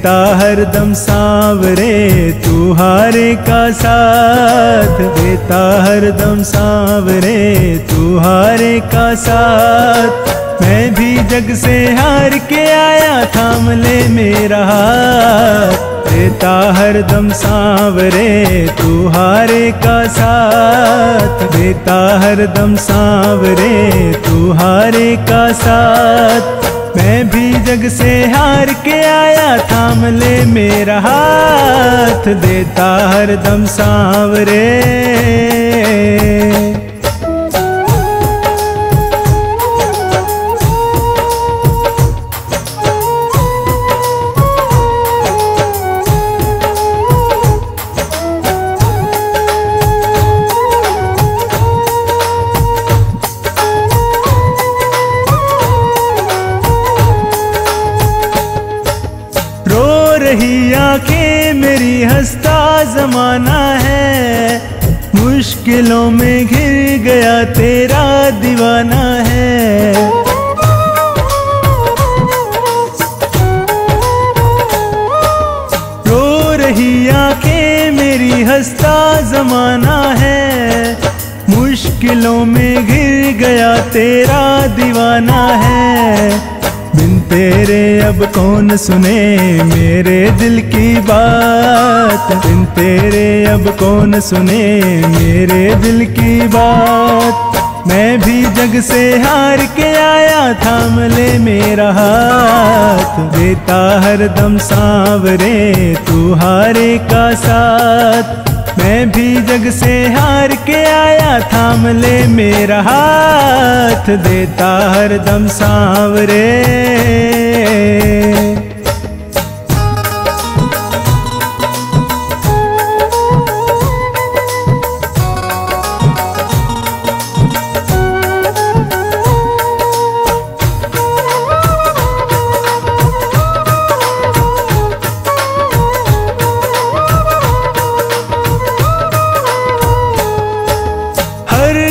देता हरदम सांवरे तू हारे का साथ, देता हरदम सांवरे तू हारे का साथ। मैं भी जग से हार के आया थाम ले मेरा हाथ, देता हरदम सांवरे तू हारे का साथ, देता हरदम सांवरे तू हारे का साथ। मैं भी जग से हार के आया थाम ले मेरा हाथ, देता हरदम सांवरे। रही आंखें मेरी हंसता जमाना है, मुश्किलों में घिर गया तेरा दीवाना है। रो रही आंखें मेरी हंसता जमाना है, मुश्किलों में घिर गया तेरा दीवाना है। बिन तेरे अब कौन सुने मेरे दिल की बात, बिन तेरे अब कौन सुने मेरे दिल की बात। मैं भी जग से हार के आया थाम ले मेरा हाथ, देता हरदम सांवरे तू हारे का साथ। मैं भी जग से हार के आया थाम ले मेरा हाथ, देता हरदम सांवरे।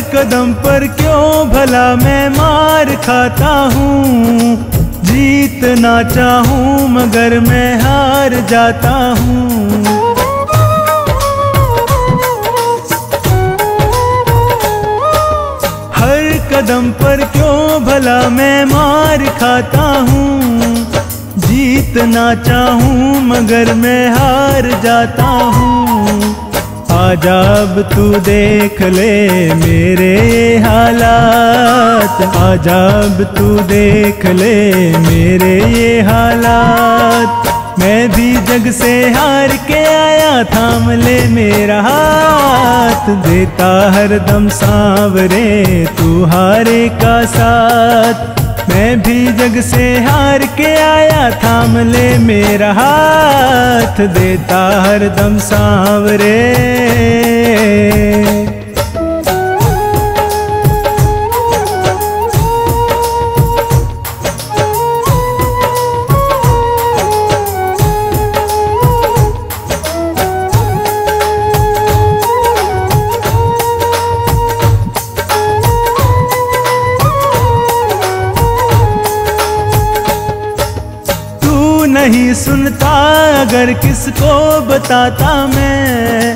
कदम पर क्यों भला मैं मार खाता हूँ, जीतना चाहूँ मगर मैं हार जाता हूँ। हर कदम पर क्यों भला मैं मार खाता हूँ, जीतना चाहूँ मगर मैं हार जाता हूँ। आजा अब तू देख ले मेरे हालात, आजा अब तू देख ले मेरे ये हालात। मैं भी जग से हार के आया थाम ले मेरा हाथ, देता हरदम सांवरे तू हारे का साथ। मैं भी जग से हार के आया थाम ले मेरा हाथ, देता हरदम सांवरे। नहीं सुनता अगर किसको बताता मैं,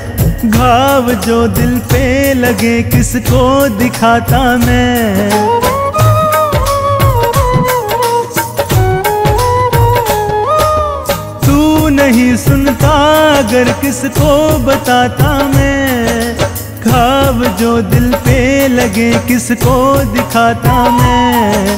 घाव जो दिल पे लगे किसको दिखाता मैं। तू नहीं सुनता अगर किसको बताता मैं, घाव जो दिल पे लगे किसको दिखाता मैं।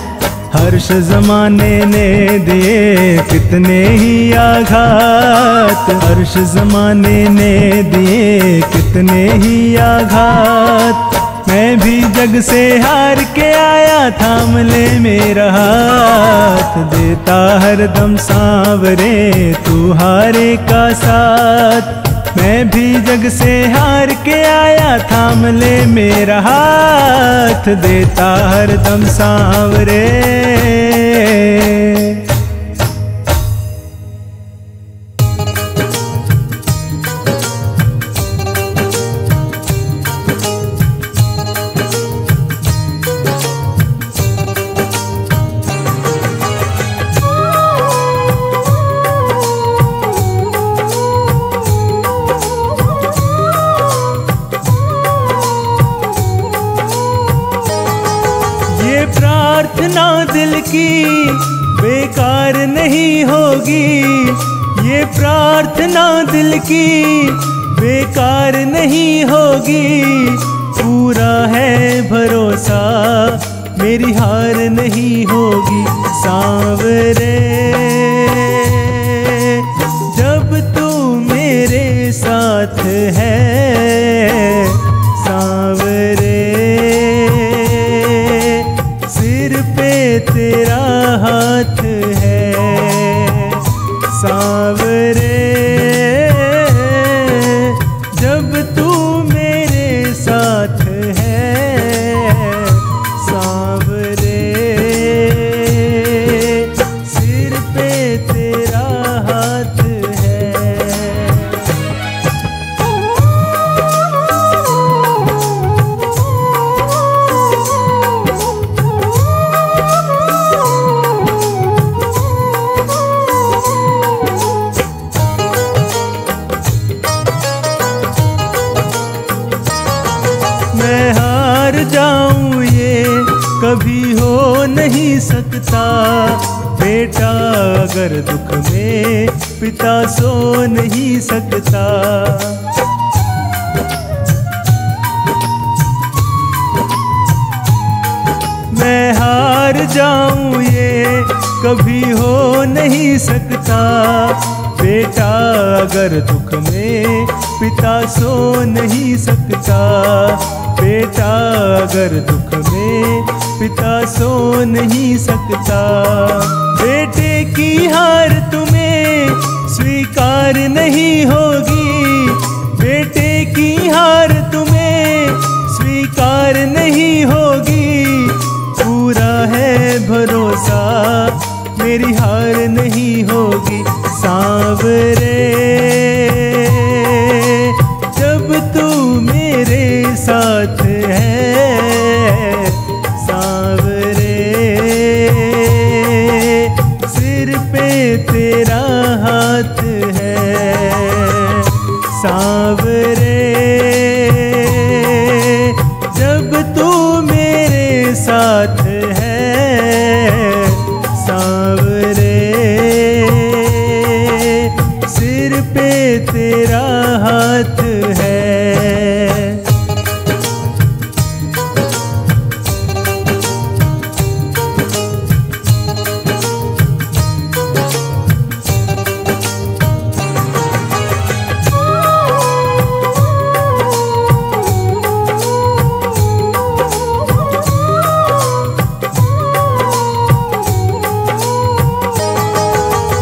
हर्ष जमाने ने दिए कितने ही आघात, हर्ष जमाने ने दिए कितने ही आघात। मैं भी जग से हार के आया थाम ले मेरा हाथ, देता हरदम सांवरे तू हारे का साथ। मैं भी जग से हार के आया थाम ले मेरा हाथ, देता हरदम सांवरे। प्रार्थना दिल की बेकार नहीं होगी, ये प्रार्थना दिल की बेकार नहीं होगी। पूरा है भरोसा मेरी हार नहीं होगी। सांवरे जब तू मेरे साथ है, सांवरे सिर पे तेरा हाथ है, सांवरे जब तू मेरे साथ है, सांवरे सिर पे तेरा हाथ है। मैं हार जाऊं ये कभी हो नहीं सकता, बेटा अगर दुख में पिता सो नहीं सकता। मैं हार जाऊं ये कभी हो नहीं सकता, बेटा अगर दुख में पिता सो नहीं सकता। बेटा अगर दुख में पिता सो नहीं सकता। बेटे की हार तुम्हें स्वीकार नहीं होगी, बेटे की हार तुम्हें स्वीकार नहीं होगी। पूरा है भरोसा मेरी हार नहीं होगी। सांवरे जब तू मेरे साथ है, सांवरे सिर पे तेरा हाथ है, सांवरे जब तू मेरे साथ है, सांवरे सिर पे तेरा हाथ है।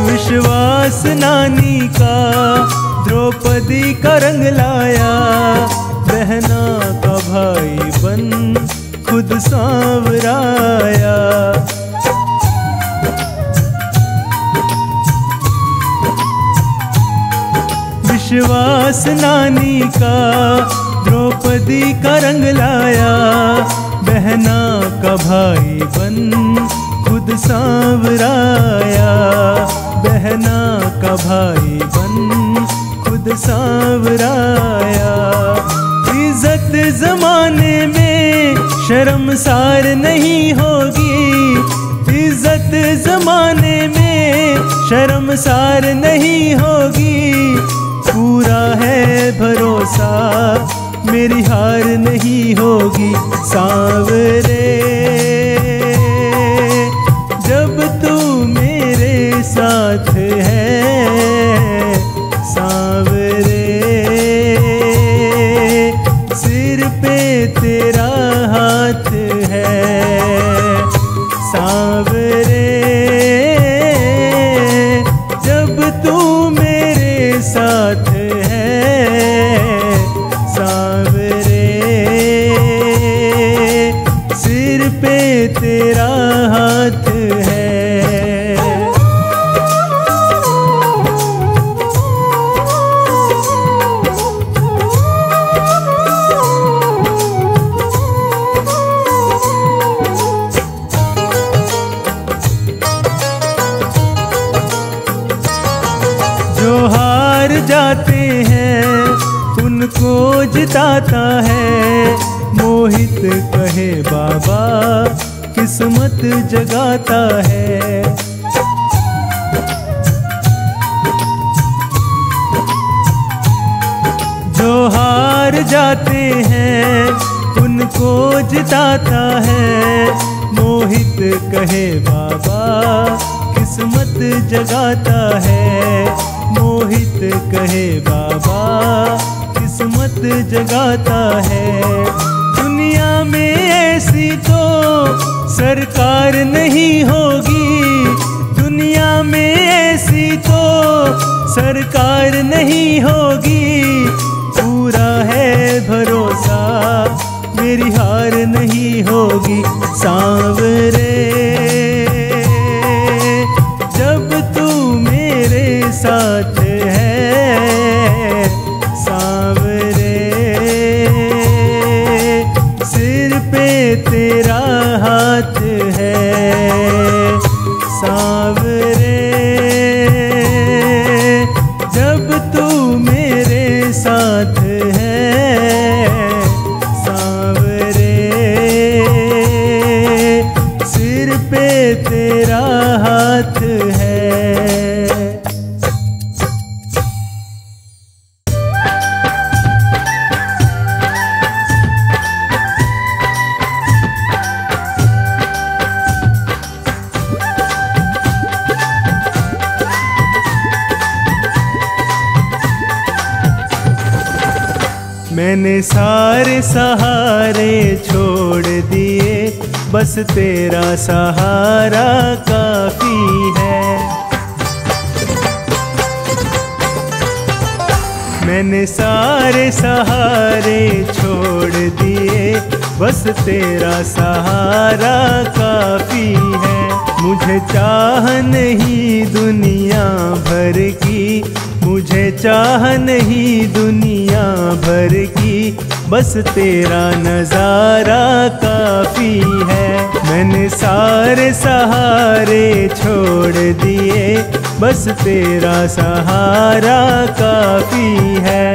विश्वास नानी का द्रौपदी का रंग लाया, बहना का भाई बन खुद सांवराया। विश्वास नानी का द्रौपदी का रंग लाया, बहना का भाई बन खुद सांवराया। बहना का भाई बन खुद सांवराया। इज्जत जमाने में शर्मसार नहीं होगी, इज्जत जमाने में शर्मसार नहीं होगी। पूरा है भरोसा मेरी हार नहीं होगी। सांवरे जब तू मेरे साथ है, सांवरे सिर पे तेरा हाथ है, सांवरे जब तू मेरे साथ है, सांवरे सिर पे तेरा हाथ है। जो हार जाते हैं उनको जिताता है, मोहित कहे बाबा किस्मत जगाता है। जो हार जाते हैं उनको जिताता है। मोहित कहे बाबा किस्मत जगाता है। मोहित कहे बाबा किस्मत जगाता है। दुनिया में ऐसी तो सरकार नहीं होगी। दुनिया में ऐसी तो सरकार नहीं होगी। पूरा है भरोसा मेरी हार नहीं होगी। सांवरे जब तू मेरे साथ है। सांवरे सिर पे तेरा हाथ है। सांवरे जब तू मेरे साथ है। सांवरे सिर पे तेरा हाथ है। मैंने सारे सहारे छोड़ दिए, बस तेरा सहारा काफी है। मैंने सारे सहारे छोड़ दिए, बस तेरा सहारा काफी है। मुझे चाह नहीं दुनिया भर की, मुझे चाह नहीं दुनिया भर की, बस तेरा नज़ारा काफ़ी है। मैंने सारे सहारे छोड़ दिए, बस तेरा सहारा काफ़ी है।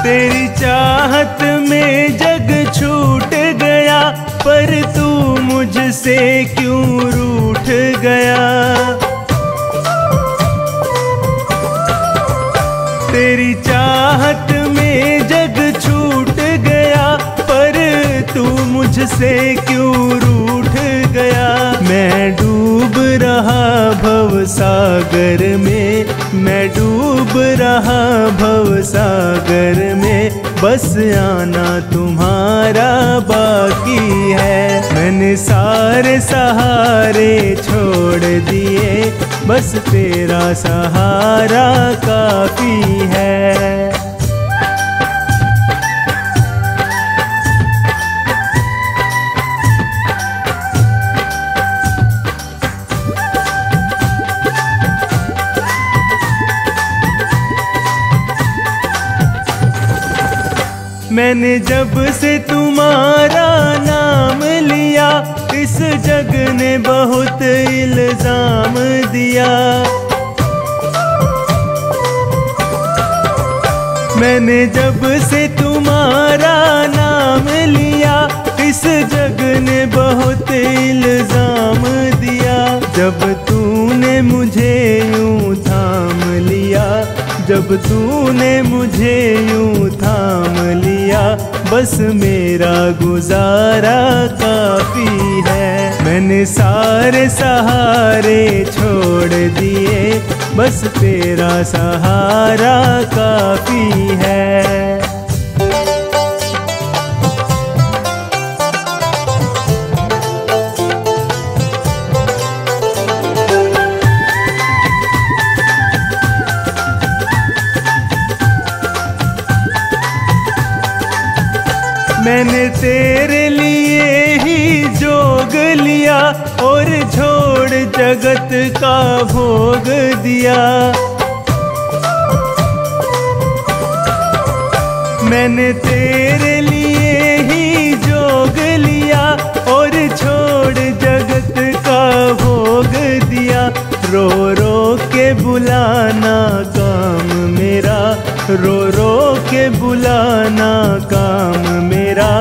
तेरी चाहत में जग छूट गया, पर तू मुझसे क्यों रूठ गया। तेरी चाहत में जग छूट गया, पर तू मुझसे क्यों रूठ गया। मैं डूब रहा भव सागर में, मैं डूब रहा भव सागर में, बस आना तुम्हारा बाकी है। मैंने सारे सहारे छोड़ दिए, बस तेरा सहारा काफी है। मैंने जब से तुम्हारा नाम लिया, इस जग ने बहुत इल्जाम दिया। मैंने जब से तुम्हारा नाम लिया, इस जग ने बहुत इल्जाम दिया। जब तूने मुझे यूं थाम लिया, जब तूने मुझे यूं थाम लिया, बस मेरा गुजारा काफी है। मैंने सारे सहारे छोड़ दिए, बस तेरा सहारा काफी है। मैंने तेरे लिए ही जोग लिया, और छोड़ जगत का भोग दिया। मैंने तेरे लिए ही जोग लिया, रो रो के बुलाना काम मेरा,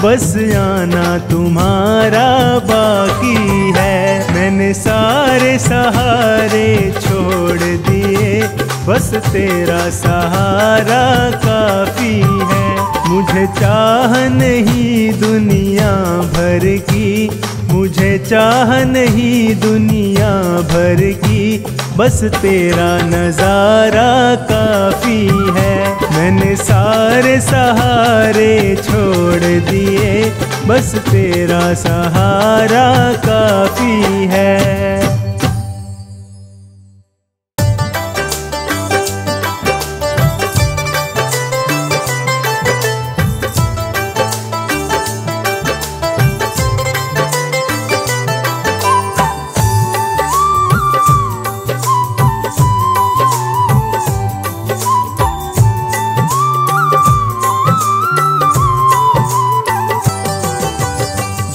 बस आना तुम्हारा बाकी है। मैंने सारे सहारे छोड़ दिए, बस तेरा सहारा काफी है। मुझे चाह नहीं दुनिया भर की, मुझे चाह नहीं दुनिया भर की, बस तेरा नजारा काफी है। मैंने सारे सहारे छोड़ दिए, बस तेरा सहारा काफी है।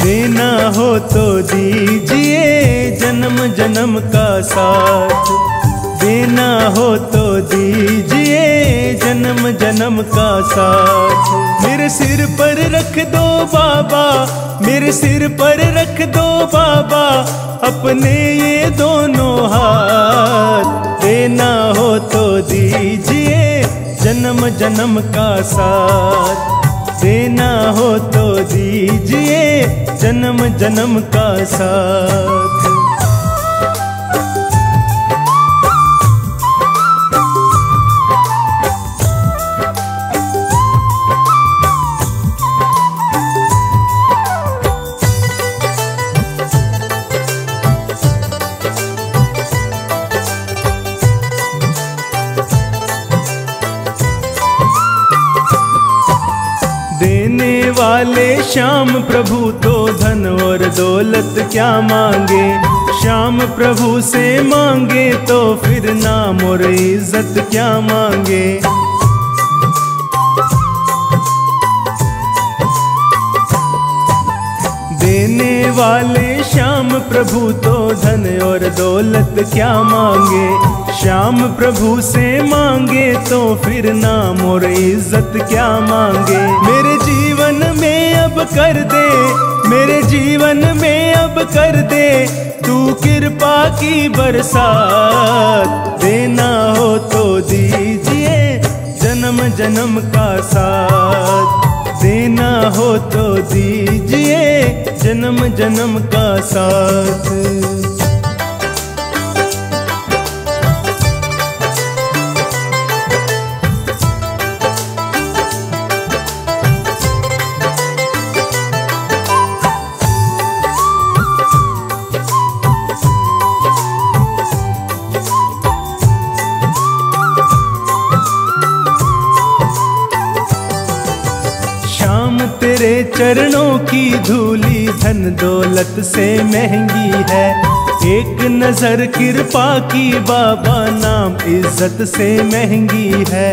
देना हो तो दीजिए जन्म जन्म का साथ, देना हो तो दीजिए जन्म जन्म का साथ। मेरे सिर पर रख दो बाबा, मेरे सिर पर रख दो बाबा, अपने ये दोनों हाथ। देना हो तो दीजिए जन्म जन्म का साथ, देना हो तो दीजिए जन्म जन्म का साथ। देने वाले श्याम प्रभु तो धन और दौलत क्या मांगे, श्याम प्रभु से मांगे तो फिर नाम और इज्जत क्या मांगे। देने वाले श्याम प्रभु तो धन और दौलत क्या मांगे, श्याम प्रभु से मांगे तो फिर नाम और इज्जत क्या मांगे। मेरे जीवन में अब कर दे, मेरे जीवन में अब कर दे तू कृपा की बरसात। देना हो तो दीजिए जन्म जन्म का साथ, देना हो तो दीजिए जन्म जन्म का साथ। तेरे चरणों की धूली धन दौलत से महंगी है, एक नजर कृपा की बाबा नाम इज्जत से महंगी है।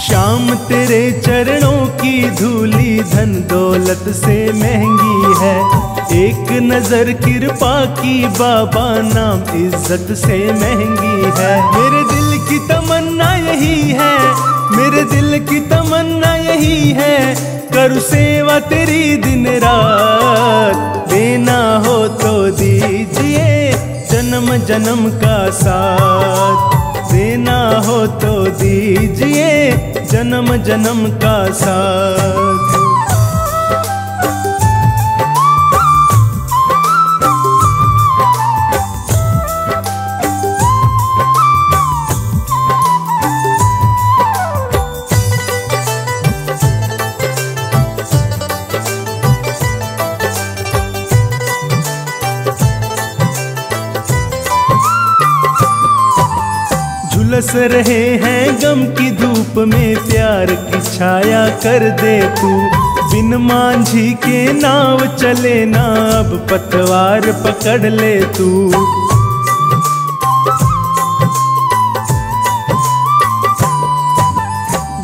श्याम तेरे चरणों की धूली धन दौलत से महंगी है, एक नजर कृपा की बाबा नाम इज्जत से महंगी है। मेरे दिल की तमन्ना यही है, मेरे दिल की तमन्ना यही है, करूँ सेवा तेरी दिन रात। देना हो तो दीजिए जन्म जन्म का साथ, देना हो तो दीजिए जन्म जन्म का साथ। झुलस रहे हैं गम की धूप में प्यार की छाया कर दे तू, बिन मांझी के नाव चले ना अब पतवार पकड़ ले तू।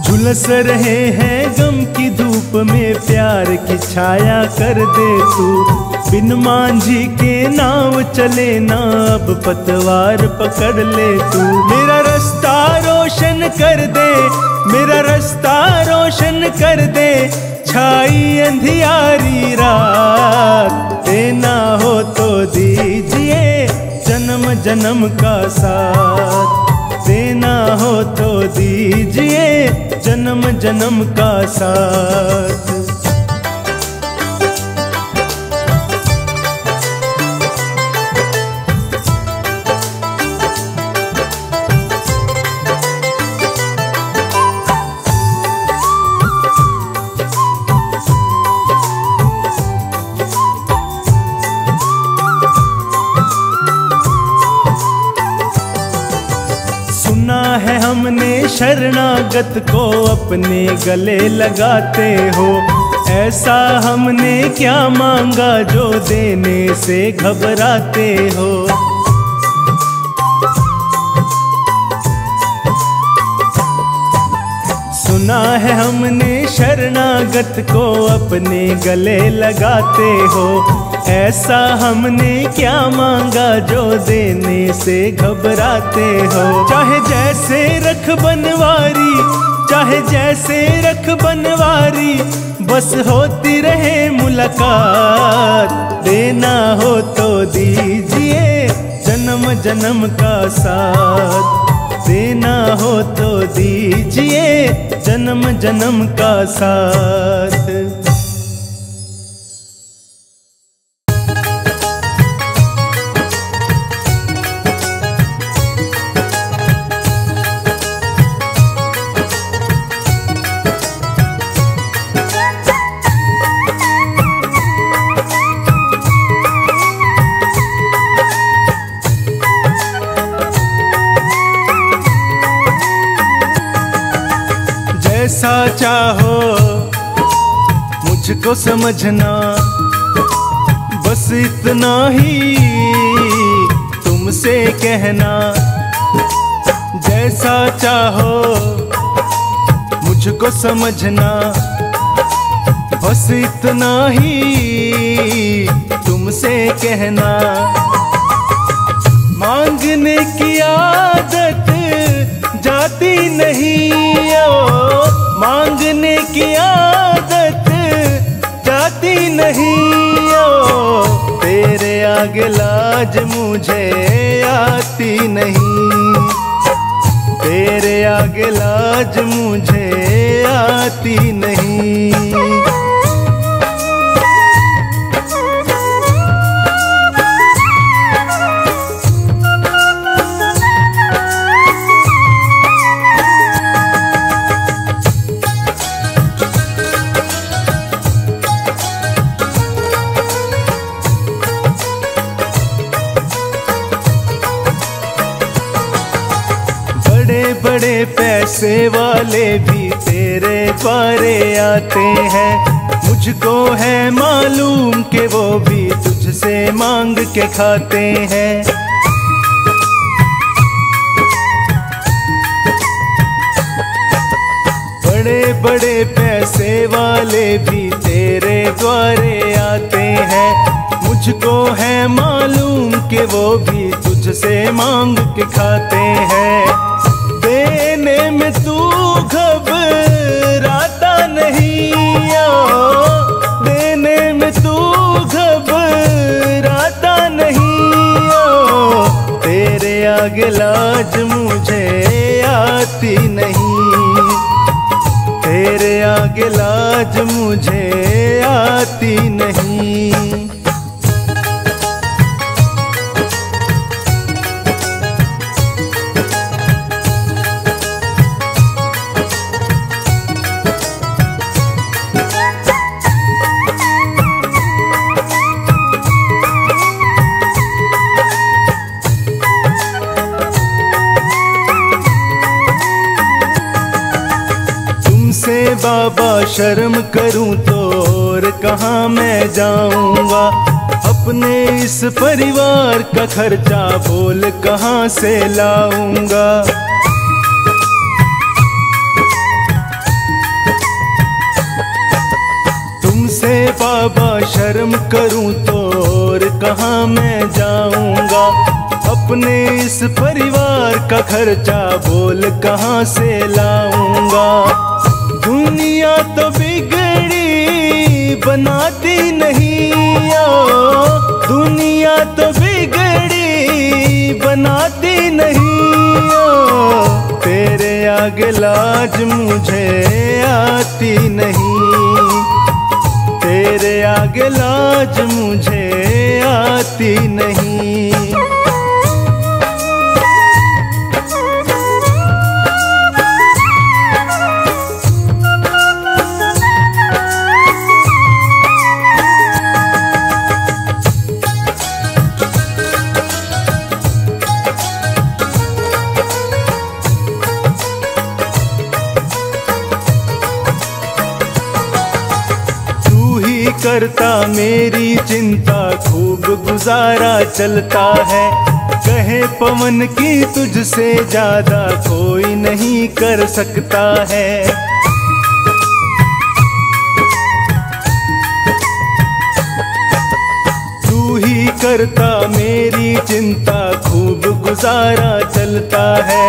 झुलस रहे हैं गम की धूप में प्यार की छाया कर दे तू, बिन मांझी के नाव चले ना, अब पतवार पकड़ ले तू। मेरा रास्ता रोशन कर दे, मेरा रास्ता रोशन कर दे, छाई अंधियारी रात। देना हो तो दीजिए जन्म जन्म का साथ, देना हो तो दीजिए जन्म जन्म का साथ। सुना है हमने शरणागत को अपने गले लगाते हो, ऐसा हमने क्या मांगा जो देने से घबराते हो। सुना है हमने शरणागत को अपने गले लगाते हो, ऐसा हमने क्या मांगा जो देने से घबराते हो। चाहे जैसे रख बनवारी, चाहे जैसे रख बनवारी, बस होती रहे मुलाकात। देना हो तो दीजिए जन्म जन्म का साथ, देना हो तो दीजिए जन्म जन्म का साथ। जैसा चाहो मुझको समझना, बस इतना ही तुमसे कहना। जैसा चाहो मुझको समझना, बस इतना ही तुमसे कहना। मांगने की आदत जाती नहीं ओ, मांगने की आदत जाती नहीं ओ। तेरे आगे लाज मुझे आती नहीं, तेरे आगे लाज मुझे आती नहीं। बड़े पैसे वाले भी तेरे द्वारे आते हैं, मुझको है मालूम कि वो भी तुझसे मांग के खाते हैं। बड़े बड़े पैसे वाले भी तेरे द्वारे आते हैं, मुझको है मालूम कि वो भी तुझसे मांग के खाते हैं। देने में तू घबराता नहीं ओ, देने में तू घबराता नहीं ओ। तेरे आगे लाज मुझे आती नहीं, तेरे आगे लाज मुझे आती नहीं। बाबा शर्म करूं तो और कहाँ मैं जाऊंगा, अपने इस परिवार का खर्चा बोल कहाँ से लाऊंगा। तुमसे बाबा शर्म करूं तो और कहाँ मैं जाऊंगा। अपने इस परिवार का खर्चा बोल कहाँ से लाऊंगा। दुनिया तो बिगड़ी बनाती नहीं, दुनिया तो बिगड़ी बनाती नहीं। तेरे आगे लाज मुझे आती नहीं, तेरे आगे लाज मुझे आती नहीं। करता मेरी चिंता, खूब गुजारा चलता है। कहे पवन की तुझसे ज्यादा कोई नहीं कर सकता है। तू ही करता मेरी चिंता, खूब गुजारा चलता है।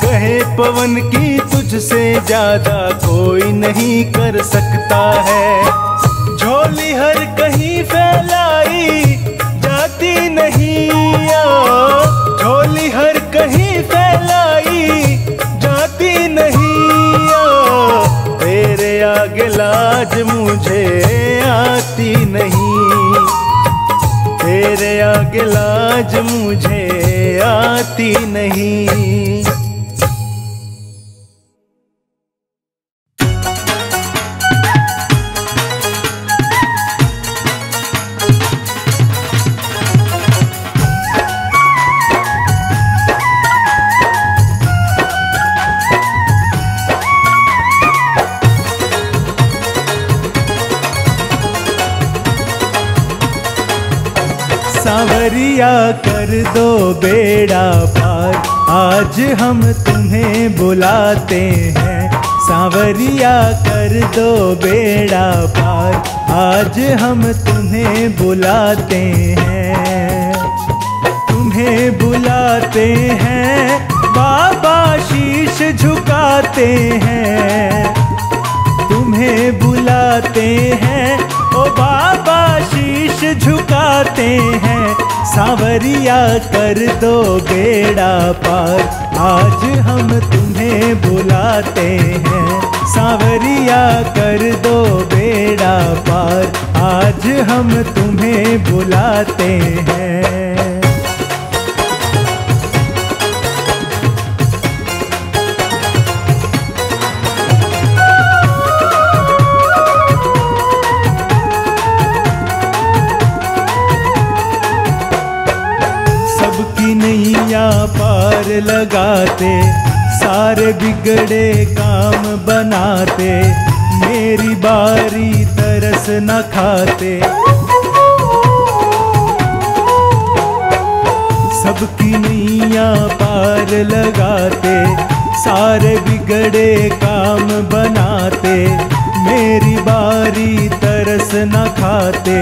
कहे पवन की तुझसे ज्यादा कोई नहीं कर सकता है। झोली हर कहीं फैलाई जाती नहीं, झोली हर कहीं फैलाई जाती नहीं। तेरे आगे लाज मुझे आती नहीं, तेरे आगे लाज मुझे आती नहीं। सांवरिया कर दो बेड़ा पार, आज हम तुम्हें बुलाते हैं। सांवरिया कर दो बेड़ा पार, आज हम तुम्हें बुलाते हैं। तुम्हें बुलाते हैं बाबा, शीश झुकाते हैं। तुम्हें बुलाते हैं ओ बाबा, शीश झुकाते हैं। सांवरिया कर दो बेड़ा पार, आज हम तुम्हें बुलाते हैं। सांवरिया कर दो बेड़ा पार, आज हम तुम्हें बुलाते हैं। नैया पार लगाते, सारे बिगड़े काम बनाते। मेरी बारी तरस न खाते, सबकी नैया पार लगाते। सारे बिगड़े काम बनाते, मेरी बारी तरस न खाते।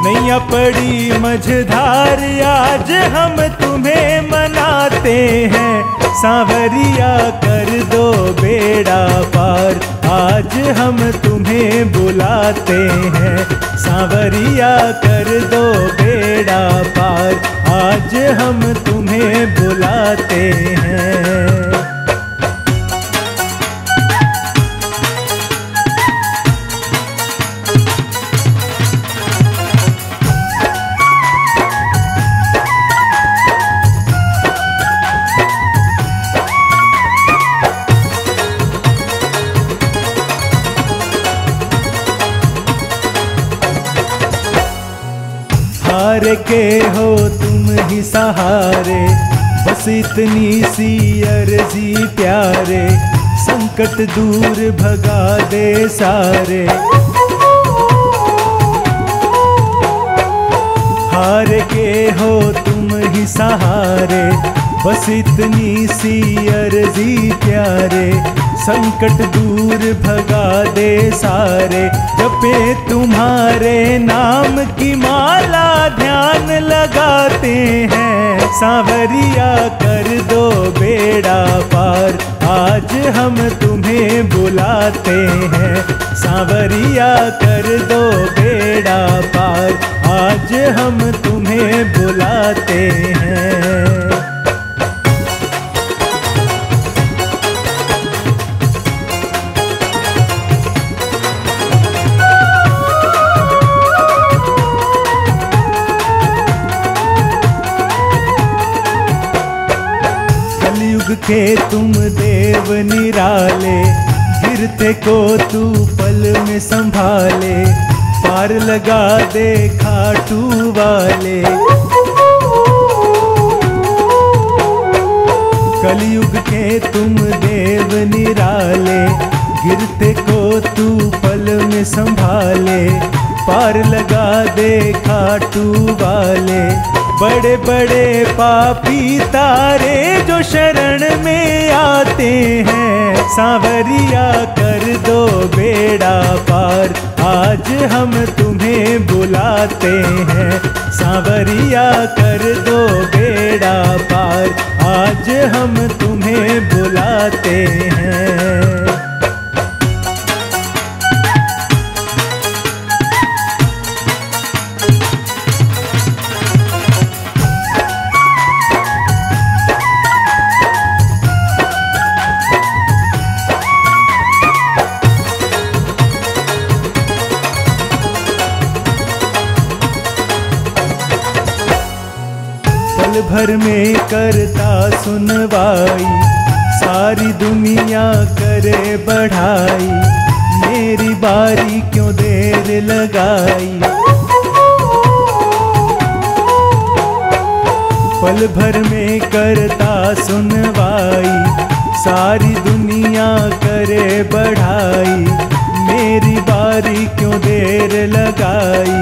नैया पड़ी मझधार, आज हम तुम्हें मनाते हैं। सांवरिया कर दो बेड़ा पार, आज हम तुम्हें बुलाते हैं। सांवरिया कर दो बेड़ा पार, आज हम तुम्हें बुलाते हैं। हार के हो तुम ही सहारे, बस इतनी सी अर्जी प्यारे। संकट दूर भगा दे सारे, हार के हो तुम ही सहारे। बस इतनी सी अर्जी प्यारे, संकट दूर भगा दे सारे, जपे तुम्हारे नाम की माला ध्यान लगाते हैं। सांवरिया कर दो बेड़ा पार, आज हम तुम्हें बुलाते हैं। सांवरिया कर दो बेड़ा पार, आज हम तुम्हें बुलाते हैं। के तुम देव निराले, गिरते को तू पल में संभाले, पार लगा दे खाटू वाले। कलयुग के तुम देव निराले, गिरते को तू पल में संभाले, पार लगा दे खाटू वाले। बड़े बड़े पापी तारे जो शरण में आते हैं, सांवरिया कर दो बेड़ा पार, आज हम तुम्हें बुलाते हैं। सांवरिया कर दो बेड़ा पार, आज हम तुम्हें बुलाते हैं। पल भर में करता सुनवाई, सारी दुनिया करे बढ़ाई, मेरी बारी क्यों देर लगाई। पल भर में करता सुनवाई, सारी दुनिया करे बढ़ाई, मेरी बारी क्यों देर लगाई।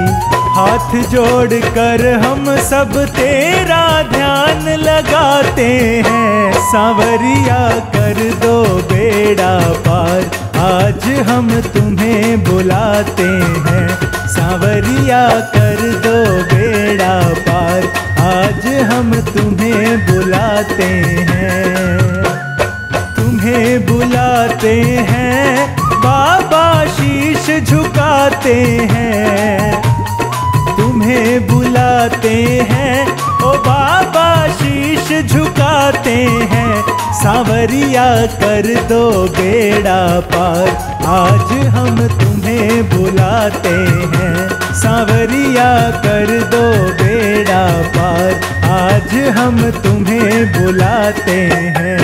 हाथ जोड़ कर हम सब तेरा ध्यान लगाते हैं। सांवरिया कर दो बेड़ा पार, आज हम तुम्हें बुलाते हैं। सांवरिया कर दो बेड़ा पार, आज हम तुम्हें बुलाते हैं। तुम्हें बुलाते हैं बाबा, शीश झुकाते हैं। तुम्हें बुलाते हैं ओ बाबा, शीश झुकाते हैं। सांवरिया कर दो बेड़ा पार, आज हम तुम्हें बुलाते हैं। सांवरिया कर दो बेड़ा पार, आज हम तुम्हें बुलाते हैं।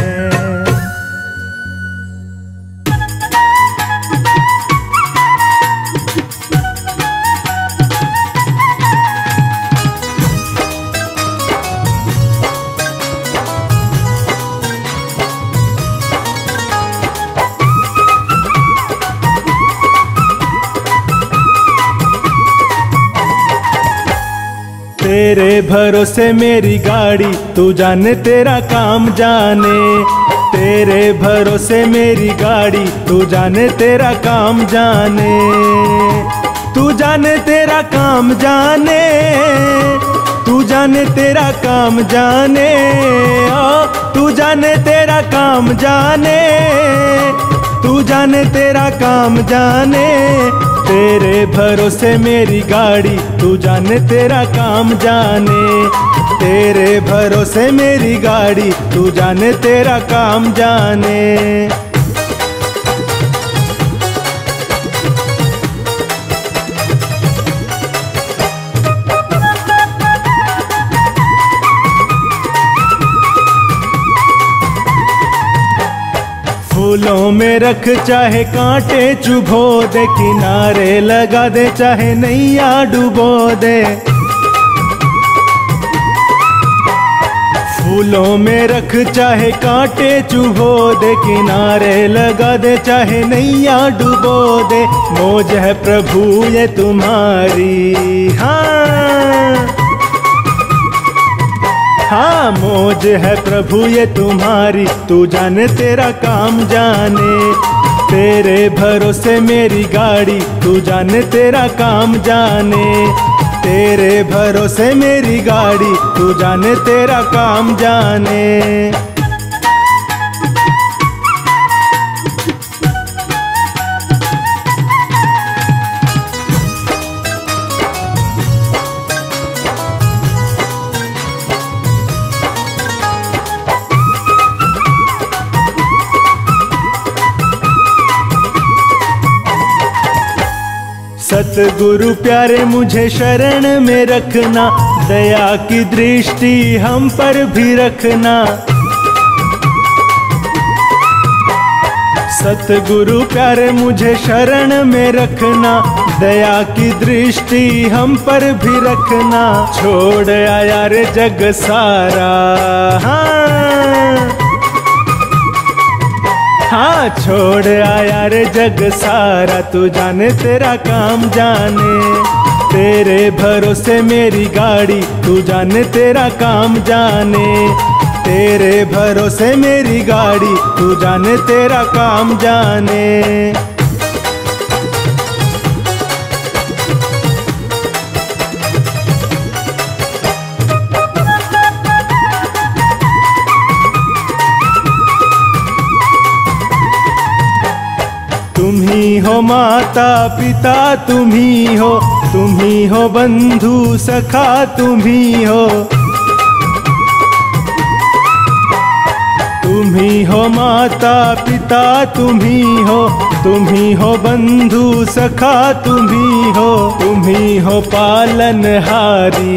तेरे भरोसे मेरी गाड़ी, तू जाने तेरा काम जाने। तेरे भरोसे मेरी गाड़ी, तू जाने तेरा काम जाने। तू जाने तेरा काम जाने, तू जाने तेरा काम जाने। ओ तू जाने तेरा काम जाने, तू जाने तेरा काम जाने। तेरे भरोसे मेरी गाड़ी, तू जाने तेरा काम जाने। तेरे भरोसे मेरी गाड़ी, तू जाने तेरा काम जाने। फूलों में रख चाहे कांटे चुभो दे, किनारे लगा दे चाहे नैया डुबो दे। फूलों में रख चाहे कांटे चुभो दे, किनारे लगा दे चाहे नैया डुबो दे। मौज है प्रभु ये तुम्हारी, हाँ हाँ मौज है प्रभु ये तुम्हारी, तू जाने तेरा काम जाने। तेरे भरोसे मेरी गाड़ी, तू जाने तेरा काम जाने। तेरे भरोसे मेरी गाड़ी, तू जाने तेरा काम जाने। सतगुरु प्यारे मुझे शरण में रखना, दया की दृष्टि हम पर भी रखना। सतगुरु प्यारे मुझे शरण में रखना, दया की दृष्टि हम पर भी रखना। छोड़ आया रे जग सारा, हाँ छोड़ आया रे जग सारा, तू जाने तेरा काम जाने। तेरे भरोसे मेरी गाड़ी, तू जाने तेरा काम जाने। तेरे भरोसे मेरी गाड़ी, तू जाने तेरा काम जाने। तुम ही हो माता पिता, तुम ही हो बंधु सखा, तुम ही हो। तुम ही हो माता पिता, तुम ही हो बंधु सखा, तुम ही हो पालनहारी।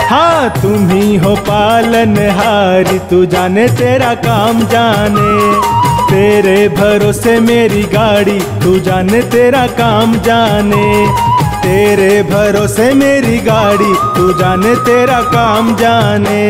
हाँ तुम ही हो पालनहारी, तू जाने तेरा काम जाने। तेरे भरोसे मेरी गाड़ी, तू जाने तेरा काम जाने। तेरे भरोसे मेरी गाड़ी, तू जाने तेरा काम जाने।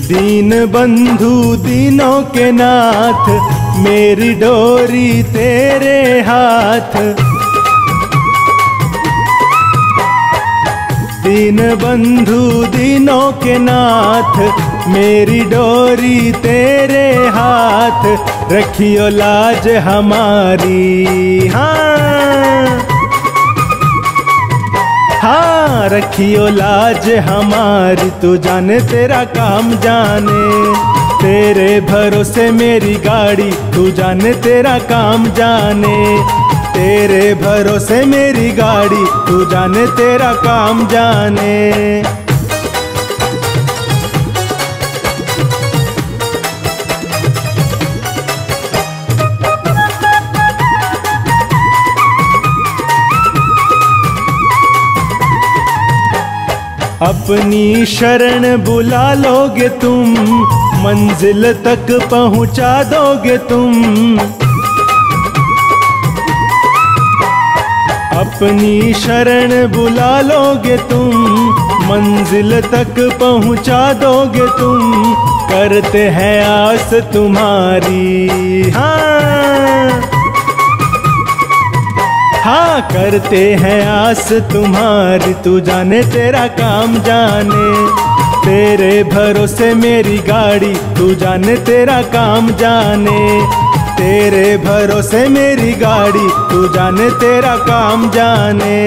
दीन बंधु दीनों के नाथ, मेरी डोरी तेरे हाथ। दीन बंधु दीनों के नाथ, मेरी डोरी तेरे हाथ। रखियो लाज हमारी, हाँ रखियो लाज हमारी, तू जाने तेरा काम जाने। तेरे भरोसे मेरी गाड़ी, तू जाने तेरा काम जाने। तेरे भरोसे मेरी गाड़ी, तू जाने तेरा काम जाने। अपनी शरण बुला लोगे तुम, मंजिल तक पहुंचा दोगे तुम। अपनी शरण बुला लोगे तुम, मंजिल तक पहुंचा दोगे तुम। करते हैं आस तुम्हारी, हाँ करते हैं आस तुम्हारी, तू जाने तेरा काम जाने। तेरे भरोसे मेरी गाड़ी, तू जाने तेरा काम जाने। तेरे भरोसे मेरी गाड़ी, तू जाने तेरा काम जाने।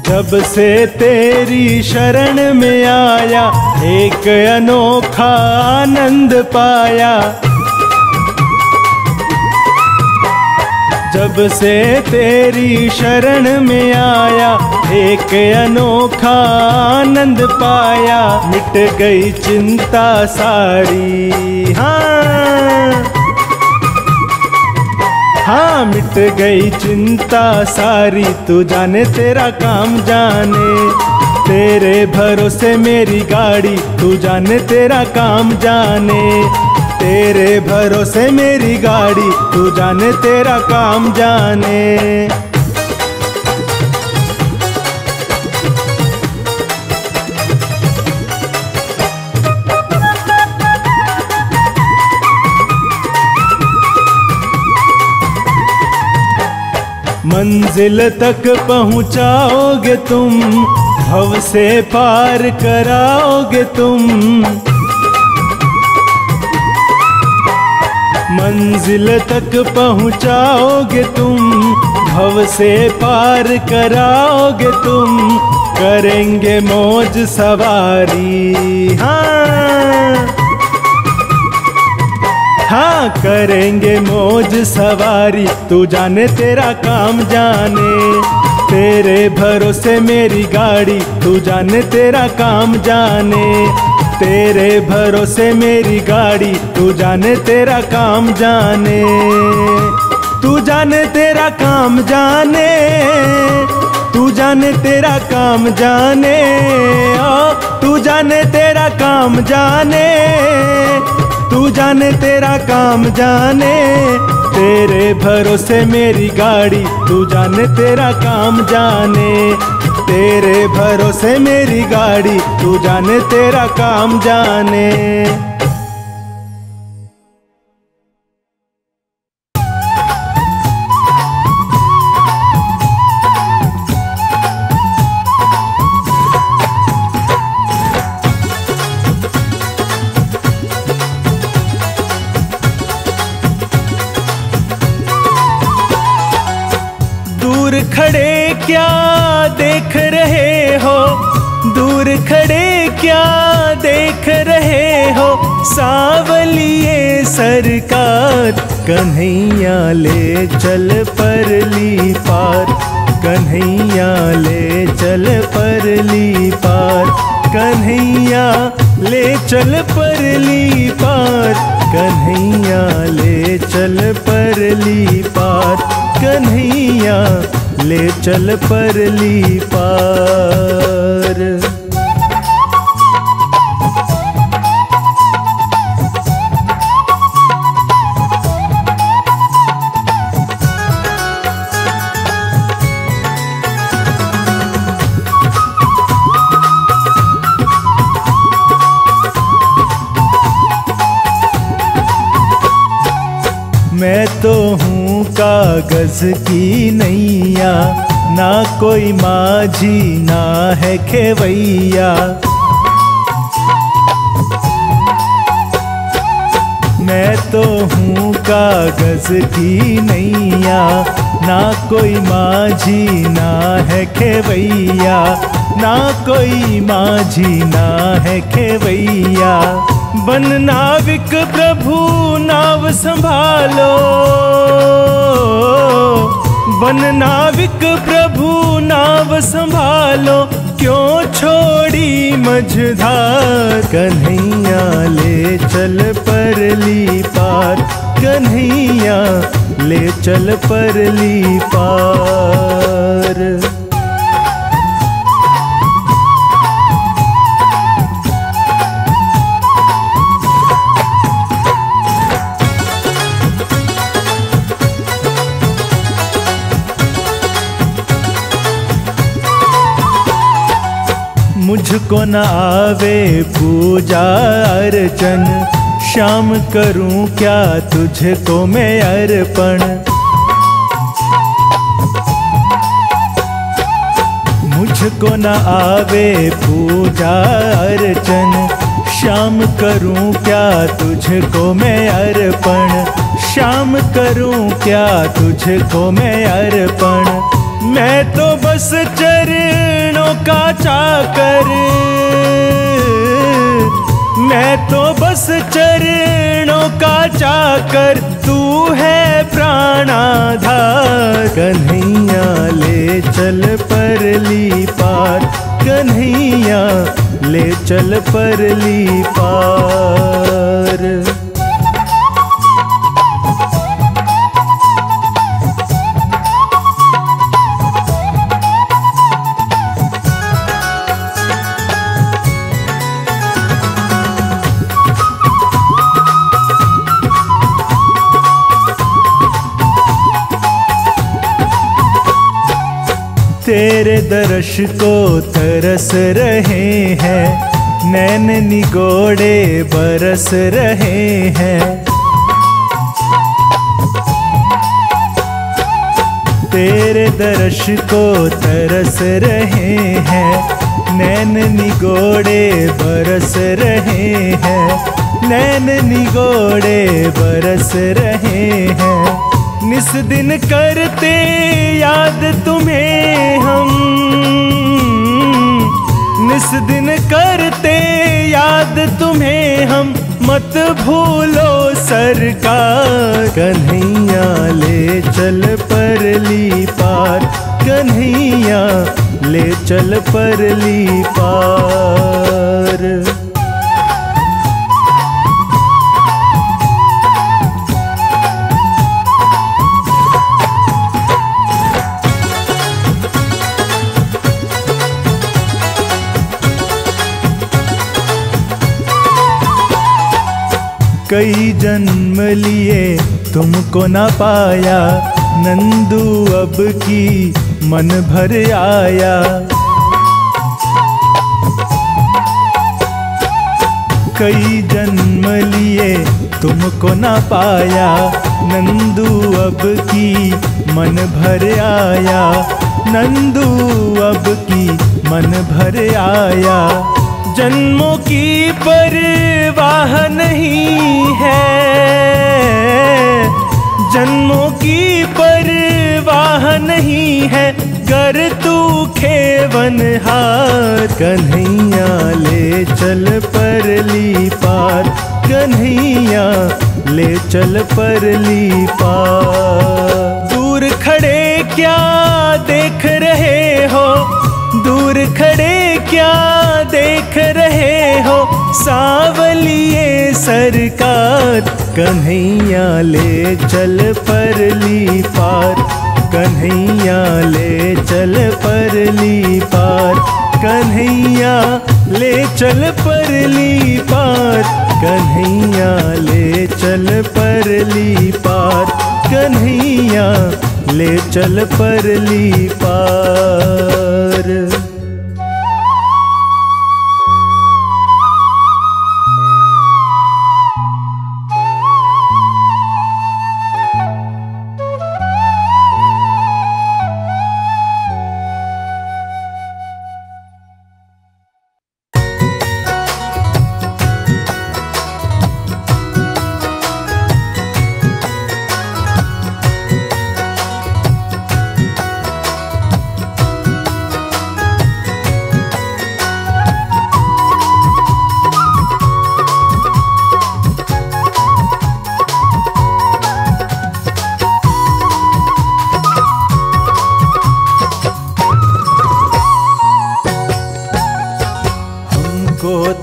जब से तेरी शरण में आया, एक अनोखा आनंद पाया। जब से तेरी शरण में आया, एक अनोखा आनंद पाया, मिट गई चिंता सारी। हाँ मिट गई चिंता सारी, तू जाने तेरा काम जाने, तेरे भरोसे मेरी गाड़ी, तू जाने तेरा काम जाने, तेरे भरोसे मेरी गाड़ी, तू जाने तेरा काम जाने। मंजिल तक पहुँचाओगे तुम, भव से पार कराओगे तुम, मंजिल तक पहुँचाओगे तुम, भव से पार कराओगे तुम, करेंगे मौज सवारी। हाँ करेंगे मौज सवारी, तू जाने तेरा काम जाने, तेरे भरोसे मेरी गाड़ी, तू जाने तेरा काम जाने, तेरे भरोसे मेरी गाड़ी, तू जाने तेरा काम जाने, तू जाने तेरा काम जाने, तू जाने तेरा काम जाने, ओ तू जाने तेरा काम जाने, तू जाने तेरा काम जाने, तेरे भरोसे मेरी गाड़ी, तू जाने तेरा काम जाने, तेरे भरोसे मेरी गाड़ी, तू जाने तेरा काम जाने। दूर खड़े क्या देख रहे हो, दूर खड़े क्या देख रहे हो, सावलिए सरकार, कन्हैया ले चल परली पार, कन्हैया ले चल परली पार, कन्हैया ले चल परली पार, कन्हैया ले चल परली पार, कन्हैया ले चल परली पार। मैं तो हूँ कागज की नैया, ना कोई माझी ना है खेवैया, मैं तो हूँ कागज की नैया, ना कोई माझी ना है खेवैया, ना कोई माझी ना है खेवैया, बन नाविक प्रभु नाव संभालो, बन नाविक प्रभु नाव संभालो, क्यों छोड़ी मझधार, कन्हैया ले चल परली पार, कन्हैया ले चल परली पार। मुझको न आवे पूजा अर्चन, शाम करूं क्या तुझको मैं अर्पण, मुझको न आवे पूजा अर्चन, शाम करूं क्या तुझको मैं अर्पण, शाम करूं क्या तुझको मैं अर्पण, मैं तो बस चरणों का चाकर, मैं तो बस चरणों का चाकर, तू है प्राणाधार, कन्हैया ले चल पर परली पार, कन्हैया ले चल परली पार। तेरे दर्श को तरस रहे हैं, नैन निगोड़े बरस रहे हैं। तेरे दर्श को तरस रहे हैं, नैन निगोड़े बरस रहे हैं, नैन निगोड़े बरस रहे हैं। निस दिन करते याद तुम्हें हम, निस दिन करते याद तुम्हें हम, मत भूलो सरकार। कन्हैया ले चल परली पार, कन्हैया ले चल परली पार। कई जन्म लिए तुमको ना पाया, नंदू अब की मन भर आया। कई जन्म लिए तुमको ना पाया, नंदू अब की मन भर आया, नंदू अब की मन भर आया। जन्मों की परवाह नहीं है, जन्मों की परवाह नहीं है, कर तू खेवनहार। कन्हैया ले चल परली पार, कन्हैया ले चल परली पार। दूर खड़े क्या देख रहे हो, दूर खड़े क्या देख रहे हो, सावलिए सरकार। कन्हैया ले चल परली पार, कन्हैया ले चल परली पार, कन्हैया ले चल परली पार, कन्हैया ले चल परली पार, कन्हैया ले चल परली पार।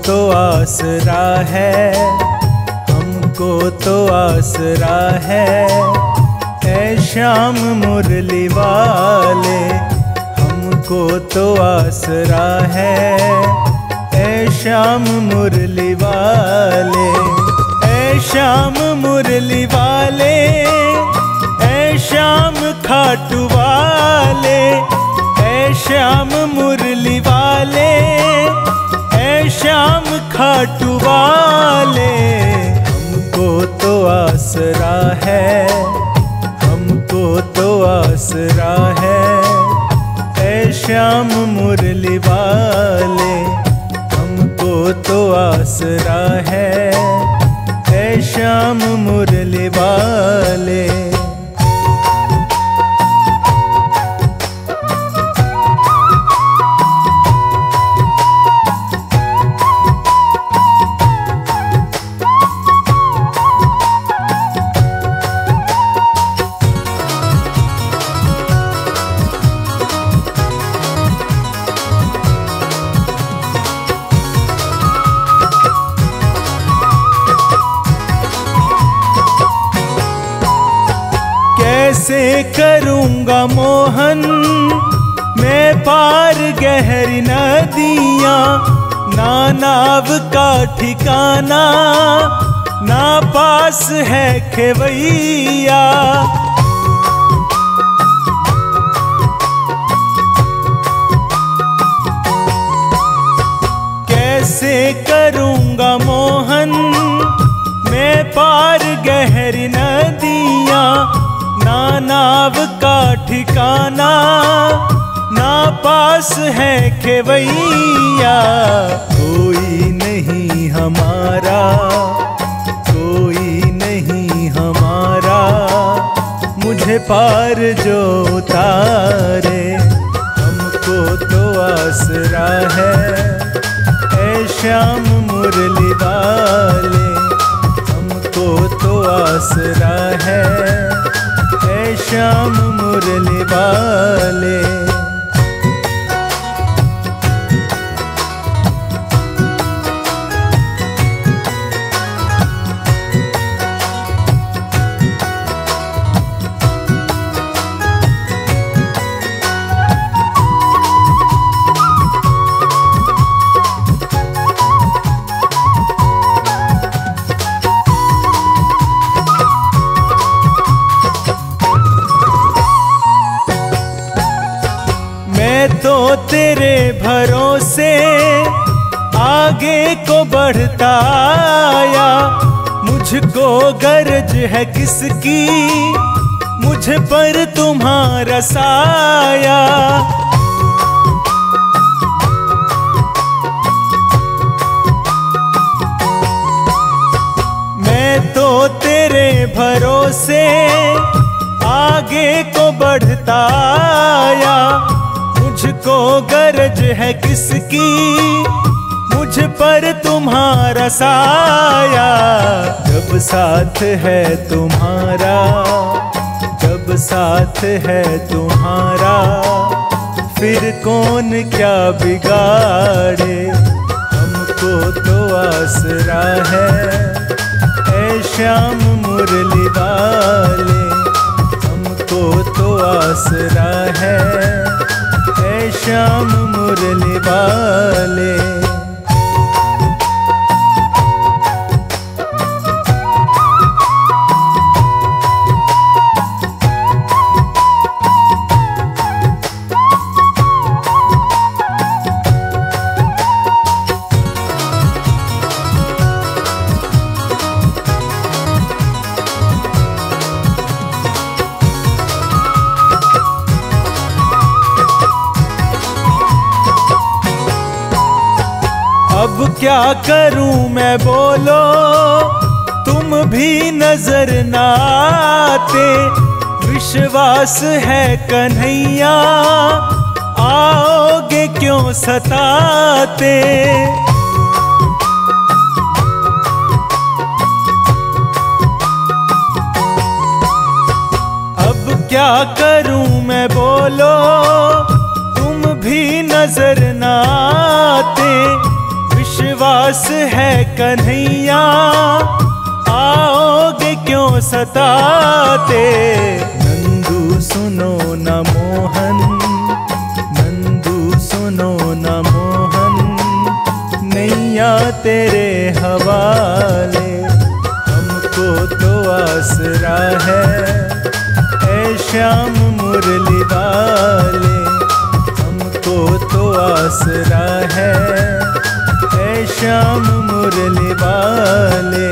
तो आसरा है, हमको तो आसरा है, ऐ श्याम मुरली वाले। हमको तो आसरा है, ऐ श्याम मुरली वाले, ऐ श्याम मुरली वाले, ऐ श्याम खाटू वाले, ऐ श्याम मुरली वाले, ऐ श्याम खाटू वाले। हमको तो आसरा है, हमको तो आसरा है, ऐ श्याम मुरली वाले। हमको तो आसरा है, ऐ श्याम मुरली वाले। कैसे करूँगा मोहन मैं पार गहरी नदियाँ, ना नाव का ठिकाना ना पास है खेवैया। कैसे करूँगा मोहन मैं पार गहरी नदियाँ, ना नाव का ठिकाना ना पास है खेवैया। कोई नहीं हमारा, कोई नहीं हमारा, मुझे पार जो उतारे। हमको तो आसरा है ऐ श्याम मुरली वाले, हमको तो आसरा है ऐ श्याम मुरली वाले। तो तेरे भरोसे आगे को बढ़ता आया, मुझको गरज है किसकी मुझ पर तुम्हारा साया। मैं तो तेरे भरोसे आगे को बढ़ता आया, मुझको गरज है किसकी मुझ पर तुम्हारा साया। जब साथ है तुम्हारा, जब साथ है तुम्हारा, फिर कौन क्या बिगाड़े। हमको तो आसरा है ऐ श्याम मुरली वाले, हमको तो आसरा है ऐ श्याम मुरली वाले। अब क्या करूं मैं बोलो, तुम भी नजर न आते। विश्वास है कन्हैया, आओगे क्यों सताते। अब क्या करूं मैं बोलो, तुम भी नजर न आते। विश्वास है कन्हैया, आओगे क्यों सताते। नंदू सुनो न मोहन, नंदू सुनो न मोहन, नैया तेरे हवाले। हमको तो आसरा है ऐ श्याम मुरली वाले, हमको तो आसरा है ऐ श्याम मुरली वाले।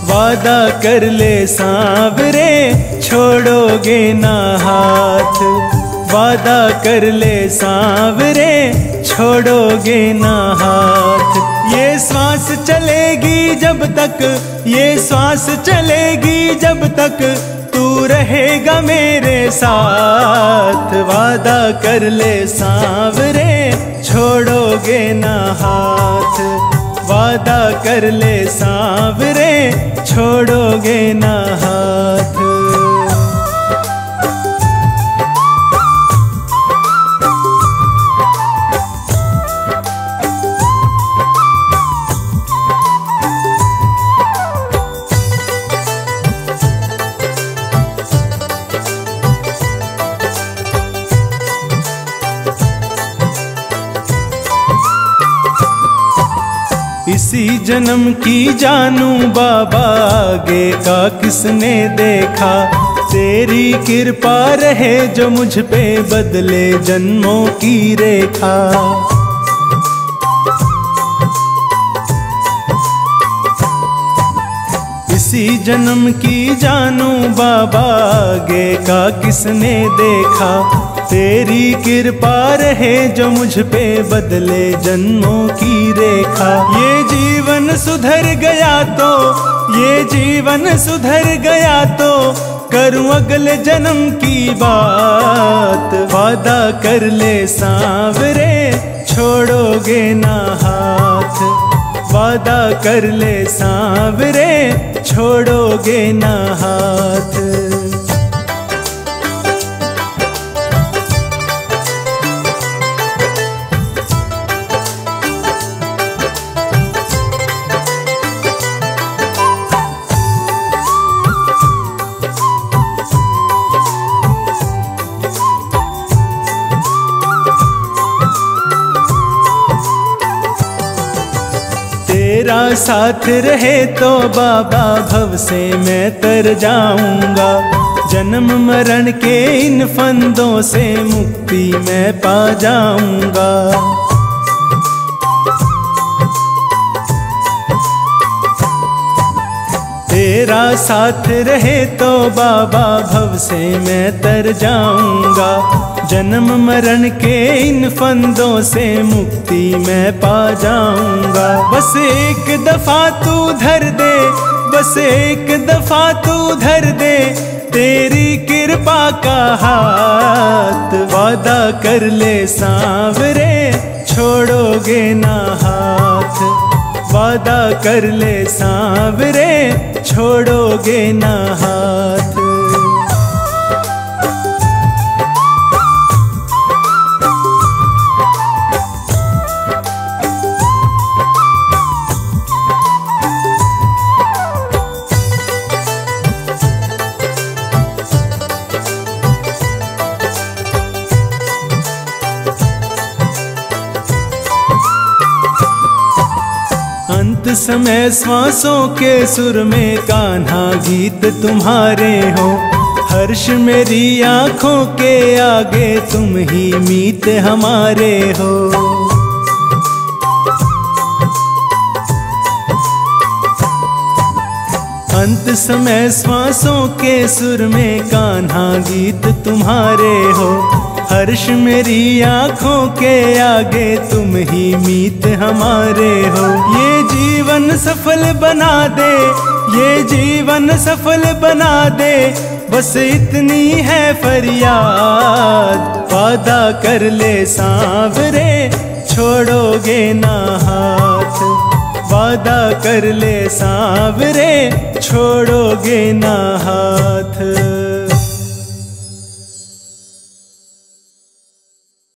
वादा कर ले सांवरे, छोड़ोगे ना हाथ। वादा कर ले सांवरे, छोड़ोगे ना हाथ। ये सांस चलेगी जब तक, ये सांस चलेगी जब तक तू रहेगा मेरे साथ। वादा कर ले सांवरे छोड़ोगे ना हाथ। वादा कर ले सांवरे छोड़ोगे ना हाथ। इसी जन्म की जानू बाबा, आगे का किसने देखा। तेरी कृपा रहे जो मुझ पे, बदले जन्मों की रेखा। इसी जन्म की जानू बाबा, आगे का किसने देखा। तेरी कृपा रहे जो मुझ पे, बदले जन्मों की रेखा। ये जीवन सुधर गया तो, ये जीवन सुधर गया तो, करूं अगले जन्म की बात। वादा कर ले सांवरे छोड़ोगे ना हाथ। वादा कर ले सांवरे छोड़ोगे ना हाथ। तेरा साथ रहे तो बाबा, भव से मैं तर जाऊंगा। जन्म मरण के इन फंदों से मुक्ति मैं पा जाऊंगा। तेरा साथ रहे तो बाबा, भव से मैं तर जाऊंगा। जन्म मरण के इन फंदों से मुक्ति मैं पा जाऊंगा। बस एक दफा तू धर दे, बस एक दफा तू धर दे, तेरी कृपा का हाथ। वादा कर ले सांवरे छोड़ोगे ना हाथ। वादा कर ले सांवरे छोड़ोगे ना हाथ। अंत समय श्वासों के सुर में कान्हा गीत तुम्हारे हो। हर्ष मेरी आंखों के आगे तुम ही मीत हमारे हो। अंत समय श्वासों के सुर में कान्हा गीत तुम्हारे हो। हर्ष मेरी आंखों के आगे तुम ही मीत हमारे हो। ये जीवन सफल बना दे, ये जीवन सफल बना दे, बस इतनी है फरियाद। वादा कर ले सांवरे छोड़ोगे ना हाथ। वादा कर ले सांवरे छोड़ोगे ना हाथ।